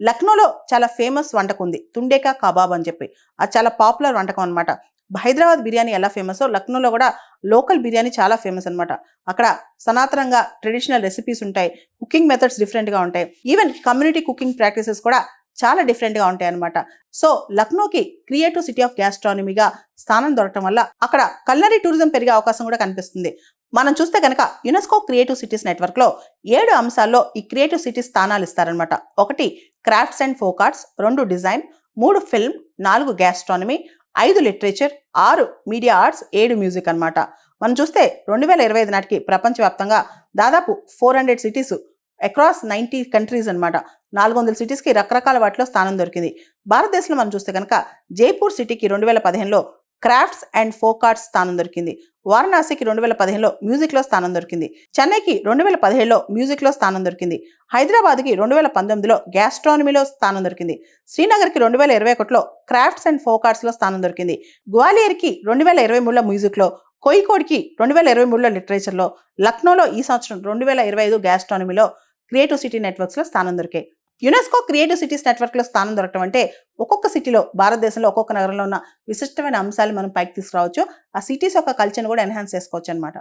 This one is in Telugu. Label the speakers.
Speaker 1: లక్నోలో చాలా ఫేమస్ వంటకం ఉంది, తుండేకా కబాబ్ అని చెప్పి. అది చాలా పాపులర్ వంటకం అనమాట. హైదరాబాద్ బిర్యానీ ఎలా ఫేమసో లక్నోలో కూడా లోకల్ బిర్యానీ చాలా ఫేమస్ అనమాట. అక్కడ సనాతనంగా ట్రెడిషనల్ రెసిపీస్ ఉంటాయి, కుకింగ్ మెథడ్స్ డిఫరెంట్గా ఉంటాయి, ఈవెన్ కమ్యూనిటీ కుకింగ్ ప్రాక్టీసెస్ కూడా చాలా డిఫరెంట్గా ఉంటాయి అనమాట. సో లక్నోకి క్రియేటివ్ సిటీ ఆఫ్ గ్యాస్ట్రానమీగా స్థానం దొరకడం వల్ల అక్కడ కల్నరీ టూరిజం పెరిగే అవకాశం కూడా కనిపిస్తుంది. మనం చూస్తే కనుక యునెస్కో క్రియేటివ్ సిటీస్ నెట్వర్క్లో 7 అంశాల్లో ఈ క్రియేటివ్ సిటీస్ స్థానాలు ఇస్తారనమాట. 1 crafts and folk arts, 2 design, 3 film, 4 gastronomy, 5 literature, 6 media arts, 7 music అనమాట. మనం చూస్తే 2025 నాటికి ప్రపంచవ్యాప్తంగా దాదాపు 400 సిటీస్ అక్రాస్ 90 కంట్రీస్ అనమాట. 400 సిటీస్కి రకరకాల వాటిలో స్థానం దొరికింది. భారతదేశంలో మనం చూస్తే కనుక జైపూర్ సిటీకి 2015లో క్రాఫ్ట్స్ అండ్ ఫోక్ ఆర్ట్స్ స్థానం దొరికింది. వారణాసికి 2015లో మ్యూజిక్లో స్థానం దొరికింది. చెన్నైకి 2017లో మ్యూజిక్లో స్థానం దొరికింది. హైదరాబాద్కి 2019లో గ్యాస్ట్రానమీలో స్థానం దొరికింది. శ్రీనగర్కి 2021లో క్రాఫ్ట్స్ అండ్ ఫోక్ ఆర్ట్స్లో స్థానం దొరికింది. గ్వాలియర్కి 2023లో మ్యూజిక్లో, కోయికోడ్కి 2023లో లిటరేచర్లో, లక్నోలో ఈ సంవత్సరం 2025 గ్యాస్ట్రానమీలో క్రియేటివ్ సిటీ నెట్వర్క్స్లో స్థానం దొరికాయి. యునెస్కో క్రియేటివ్ సిటీస్ నెట్వర్క్లో స్థానం దొరకడం అంటే ఒక్కొక్క సిటీలో, భారతదేశంలో ఒక్కొక్క నగరంలో ఉన్న విశిష్టమైన అంశాలు మనం పైకి తీసుకురావచ్చు. ఆ సిటీస్ యొక్క కల్చర్ని కూడా ఎన్హాన్స్ చేసుకోవచ్చు అనమాట.